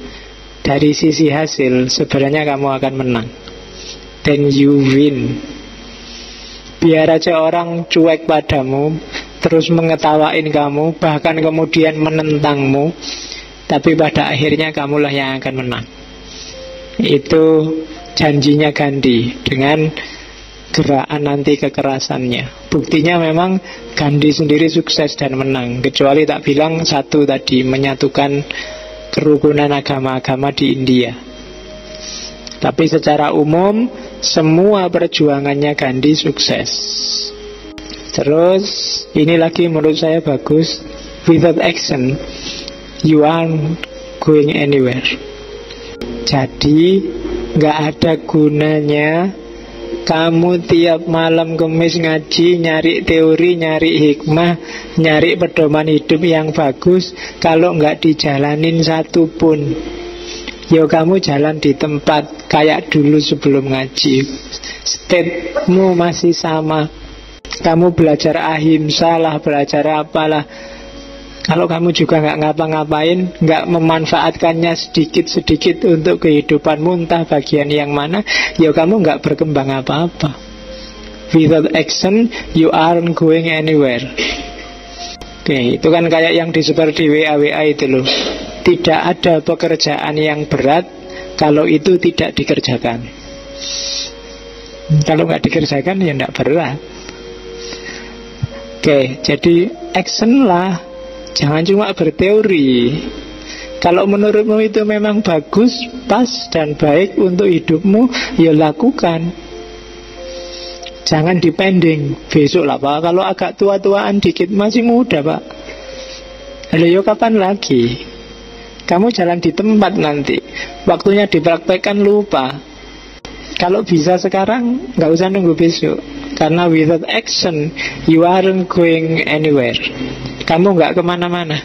dari sisi hasil, sebenarnya kamu akan menang. Then you win. Biar aja orang cuek padamu, terus mengetawain kamu, bahkan kemudian menentangmu, tapi pada akhirnya kamulah yang akan menang. Itu janjinya Gandhi dengan gerakan anti kekerasannya. Buktinya memang Gandhi sendiri sukses dan menang. Kecuali tak bilang satu tadi, menyatukan kerukunan agama-agama di India. Tapi secara umum semua perjuangannya Gandhi sukses. Terus ini lagi menurut saya bagus. Without action you aren't going anywhere. Jadi gak ada gunanya kamu tiap malam Kemis ngaji, nyari teori, nyari hikmah, nyari pedoman hidup yang bagus, kalau nggak dijalanin satu pun. Yo kamu jalan di tempat kayak dulu sebelum ngaji. Stepmu masih sama. Kamu belajar ahimsa lah, belajar apalah. Kalau kamu juga nggak ngapa-ngapain, nggak memanfaatkannya sedikit-sedikit untuk kehidupanmu, entah bagian yang mana, ya kamu nggak berkembang apa-apa. Without action, you aren't going anywhere. Oke, itu kan kayak yang disebar di WA itu loh. Tidak ada pekerjaan yang berat kalau itu tidak dikerjakan. Kalau nggak dikerjakan ya nggak berat. Oke, jadi action lah. Jangan cuma berteori. Kalau menurutmu itu memang bagus, pas dan baik untuk hidupmu, ya lakukan. Jangan dipending. Besok lah Pak, kalau agak tua-tuaan dikit, masih muda Pak. Lalu ya kapan lagi? Kamu jalan di tempat nanti. Waktunya dipraktekkan lupa. Kalau bisa sekarang, nggak usah nunggu besok. Karena without action, you aren't going anywhere. Kamu nggak kemana-mana.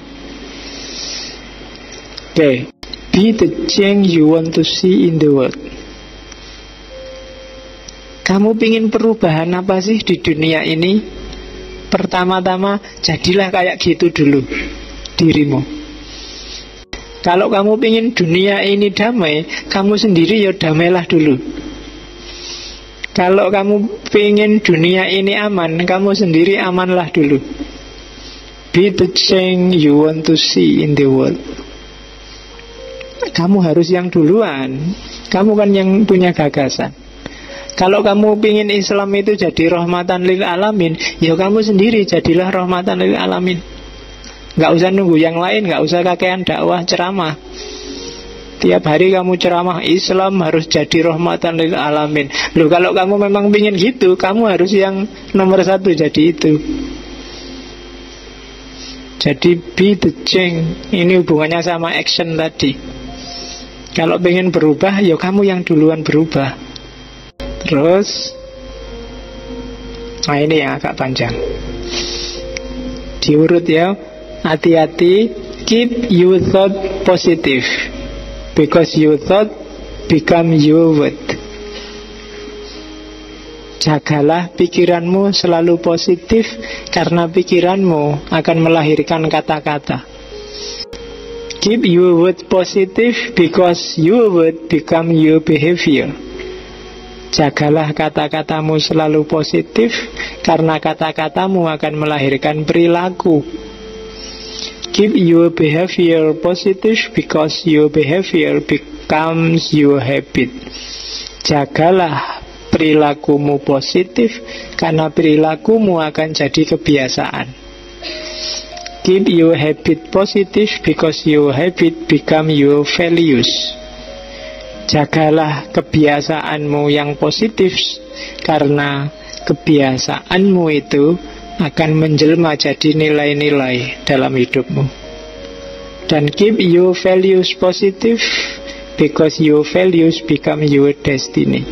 Oke, be the change you want to see in the world. Kamu pingin perubahan apa sih di dunia ini? Pertama-tama, jadilah kayak gitu dulu dirimu. Kalau kamu pingin dunia ini damai, kamu sendiri ya damailah dulu. Kalau kamu pingin dunia ini aman, kamu sendiri amanlah dulu. Be the change you want to see in the world. Kamu harus yang duluan. Kamu kan yang punya gagasan. Kalau kamu pingin Islam itu jadi rahmatan lil alamin, ya kamu sendiri jadilah rahmatan lil alamin. Gak usah nunggu yang lain, gak usah kakean dakwah ceramah. Tiap hari kamu ceramah Islam harus jadi rahmatan lil alamin. Loh, kalau kamu memang pingin gitu, kamu harus yang nomor satu jadi itu. Jadi be the change. Ini hubungannya sama action tadi. Kalau pengen berubah, ya kamu yang duluan berubah. Terus, nah ini yang agak panjang. Diurut ya. Hati-hati. Keep your thought positive, because your thought become your word. Jagalah pikiranmu selalu positif, karena pikiranmu akan melahirkan kata-kata. Keep your word positive, because your word become your behavior. Jagalah kata-katamu selalu positif, karena kata-katamu akan melahirkan perilaku. Keep your behavior positive, because your behavior becomes your habit. Jagalah perilakumu positif, karena perilakumu akan jadi kebiasaan. Keep your habit positive, because your habit become your values. Jagalah kebiasaanmu yang positif, karena kebiasaanmu itu akan menjelma jadi nilai-nilai dalam hidupmu. Dan keep your values positive, because your values become your destiny.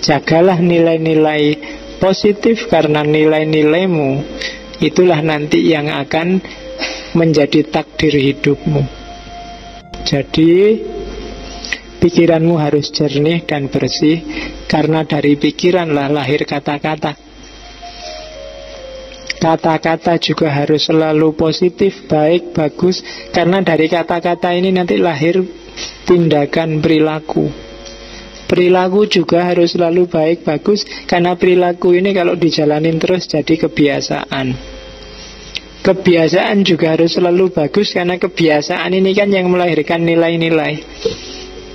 Jagalah nilai-nilai positif, karena nilai-nilaimu itulah nanti yang akan menjadi takdir hidupmu. Jadi pikiranmu harus jernih dan bersih, karena dari pikiranlah lahir kata-kata. Kata-kata juga harus selalu positif, baik, bagus, karena dari kata-kata ini nanti lahir tindakan perilaku. Perilaku juga harus selalu baik, bagus, karena perilaku ini kalau dijalanin terus jadi kebiasaan. Kebiasaan juga harus selalu bagus, karena kebiasaan ini kan yang melahirkan nilai-nilai.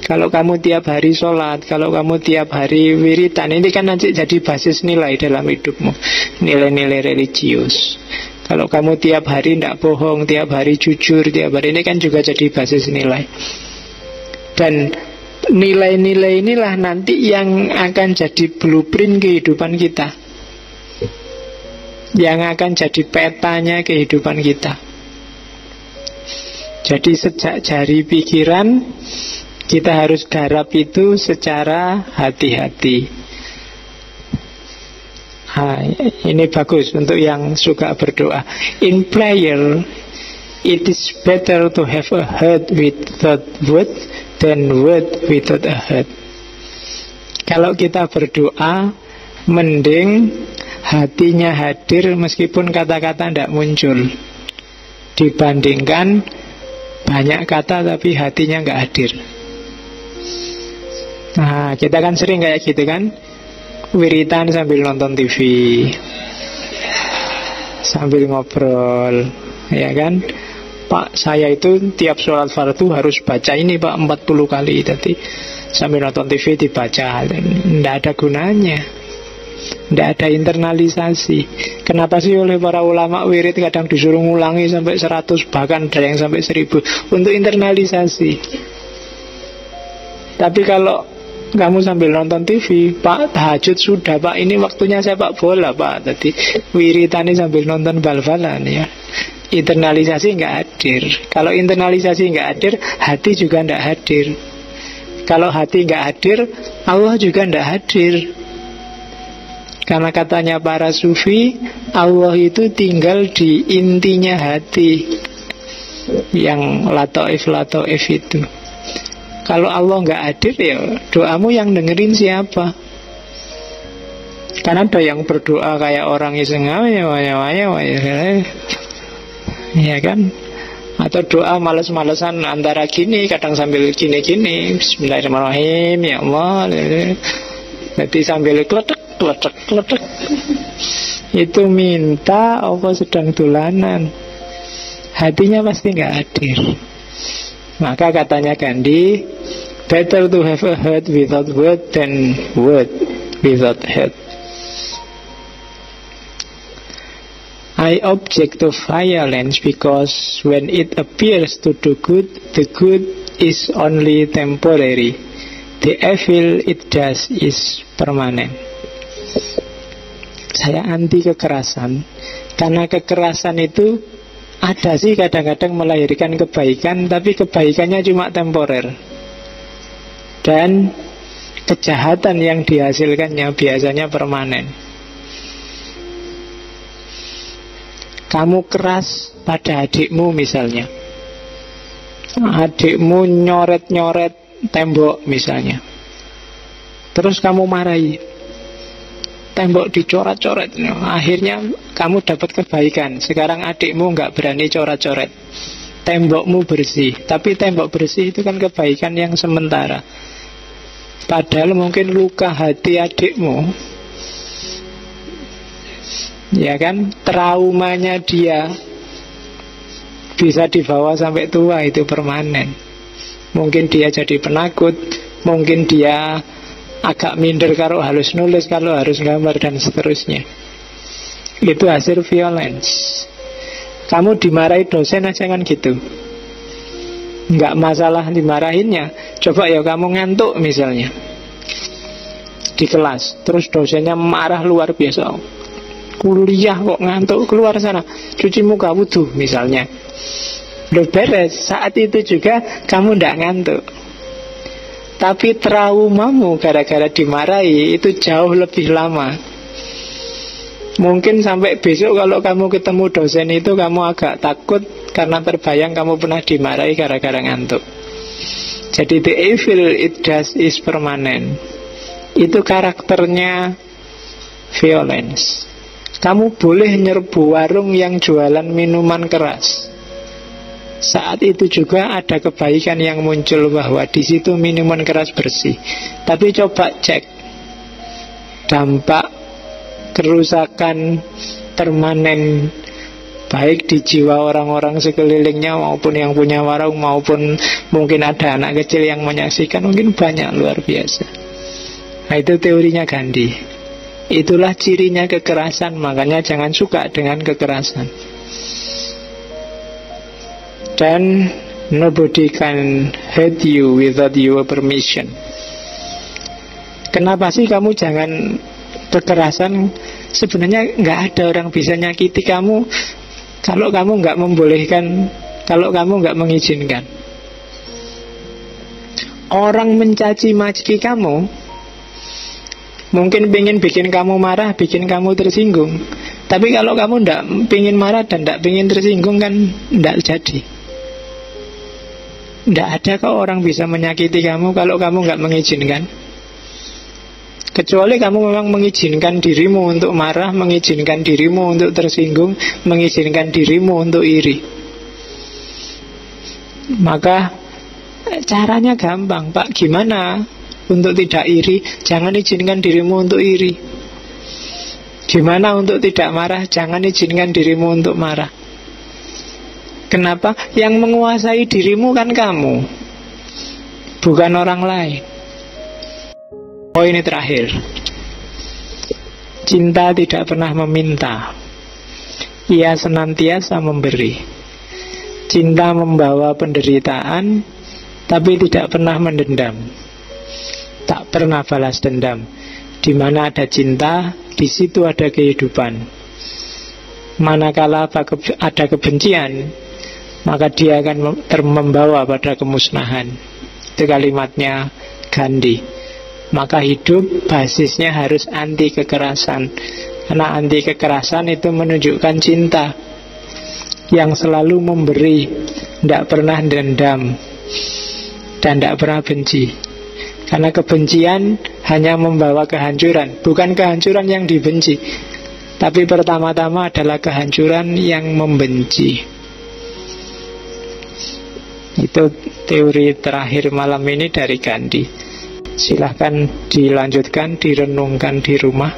Kalau kamu tiap hari sholat, kalau kamu tiap hari wiritan, ini kan nanti jadi basis nilai dalam hidupmu. Nilai-nilai religius. Kalau kamu tiap hari tidak bohong, tiap hari jujur, tiap hari, ini kan juga jadi basis nilai. Dan nilai-nilai inilah nanti yang akan jadi blueprint kehidupan kita, yang akan jadi petanya kehidupan kita. Jadi sejak jari pikiran, kita harus garap itu secara hati-hati. Ini bagus untuk yang suka berdoa. In prayer, it is better to have a heart without word than word without a heart. Kalau kita berdoa, mending hatinya hadir meskipun kata-kata tidak muncul, dibandingkan banyak kata tapi hatinya nggak hadir. Nah, kita kan sering kayak gitu kan, wiritan sambil nonton TV, sambil ngobrol, ya kan. Pak, saya itu tiap sholat fardu harus baca ini Pak 40 kali. Tadi sambil nonton TV dibaca, tidak ada gunanya, tidak ada internalisasi. Kenapa sih oleh para ulama wirid kadang disuruh ngulangi sampai 100, bahkan ada yang sampai 1000 untuk internalisasi. Tapi kalau kamu sambil nonton TV, Pak tahajud sudah Pak, ini waktunya sepak bola Pak, tadi wiritani sambil nonton bal-balan ya. Internalisasi nggak hadir. Kalau internalisasi nggak hadir, hati juga nggak hadir. Kalau hati nggak hadir, Allah juga nggak hadir. Karena katanya para sufi, Allah itu tinggal di intinya hati, yang latoif itu. Kalau Allah nggak hadir, ya doamu yang dengerin siapa? Karena ada yang berdoa kayak orang iseng, ya kan? Atau doa males-malesan antara gini, kadang sambil gini-gini, Bismillahirrahmanirrahim, ya Allah. Jadi sambil kletek. Itu minta Allah sedang dolanan, hatinya pasti nggak hadir. Maka katanya Gandhi, better to have a heart without word than word without heart. I object to violence because when it appears to do good, the good is only temporary. The evil it does is permanent. Saya anti kekerasan, karena kekerasan itu ada sih kadang-kadang melahirkan kebaikan, tapi kebaikannya cuma temporer. Dan kejahatan yang dihasilkannya biasanya permanen. Kamu keras pada adikmu misalnya, adikmu nyoret-nyoret tembok misalnya, terus kamu marahi, tembok dicoret-coret, akhirnya kamu dapat kebaikan. Sekarang adikmu nggak berani coret-coret, tembokmu bersih. Tapi tembok bersih itu kan kebaikan yang sementara. Padahal mungkin luka hati adikmu, ya kan, traumanya dia bisa dibawa sampai tua, itu permanen. Mungkin dia jadi penakut, mungkin dia agak minder kalau harus nulis, kalau harus gambar, dan seterusnya. Itu hasil violence. Kamu dimarahi dosen aja kan gitu, nggak masalah dimarahinnya. Coba ya kamu ngantuk misalnya di kelas, terus dosennya marah luar biasa, kuliah kok ngantuk, keluar sana, cuci muka, wudu misalnya. Udah beres, saat itu juga kamu nggak ngantuk. Tapi traumamu gara-gara dimarahi itu jauh lebih lama. Mungkin sampai besok kalau kamu ketemu dosen itu kamu agak takut, karena terbayang kamu pernah dimarahi gara-gara ngantuk. Jadi the evil it does is permanent. Itu karakternya violence. Kamu boleh nyerbu warung yang jualan minuman keras, saat itu juga ada kebaikan yang muncul, bahwa di situ minuman keras bersih. Tapi coba cek dampak kerusakan permanen, baik di jiwa orang-orang sekelilingnya, maupun yang punya warung, maupun mungkin ada anak kecil yang menyaksikan, mungkin banyak, luar biasa. Nah, itu teorinya Gandhi. Itulah cirinya kekerasan. Makanya jangan suka dengan kekerasan. Dan nobody can hurt you without your permission. Kenapa sih kamu jangan kekerasan? Sebenarnya nggak ada orang bisa nyakiti kamu kalau kamu nggak membolehkan, kalau kamu nggak mengizinkan. Orang mencaci maki kamu mungkin pengen bikin kamu marah, bikin kamu tersinggung. Tapi kalau kamu ndak pengen marah dan ndak pengen tersinggung, kan ndak jadi. Ndak ada kok orang bisa menyakiti kamu kalau kamu nggak mengizinkan. Kecuali kamu memang mengizinkan dirimu untuk marah, mengizinkan dirimu untuk tersinggung, mengizinkan dirimu untuk iri. Maka caranya gampang, Pak. Gimana untuk tidak iri? Jangan izinkan dirimu untuk iri. Gimana untuk tidak marah? Jangan izinkan dirimu untuk marah. Kenapa? Yang menguasai dirimu kan kamu, bukan orang lain. Oh, ini terakhir. Cinta tidak pernah meminta, ia senantiasa memberi. Cinta membawa penderitaan, tapi tidak pernah mendendam, tak pernah balas dendam. Di mana ada cinta, di situ ada kehidupan. Manakala ada kebencian, maka dia akan membawa pada kemusnahan. Itu kalimatnya Gandhi. Maka hidup basisnya harus anti kekerasan. Karena anti kekerasan itu menunjukkan cinta yang selalu memberi, tidak pernah dendam, dan tidak pernah benci. Karena kebencian hanya membawa kehancuran. Bukan kehancuran yang dibenci, tapi pertama-tama adalah kehancuran yang membenci. Itu teori terakhir malam ini dari Gandhi. Silahkan dilanjutkan, direnungkan di rumah,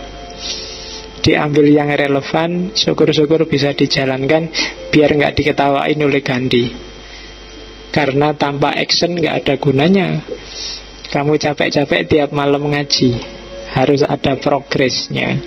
diambil yang relevan. Syukur-syukur bisa dijalankan, biar nggak diketawain oleh Gandhi. Karena tanpa action nggak ada gunanya. Kamu capek-capek tiap malam ngaji, harus ada progresnya.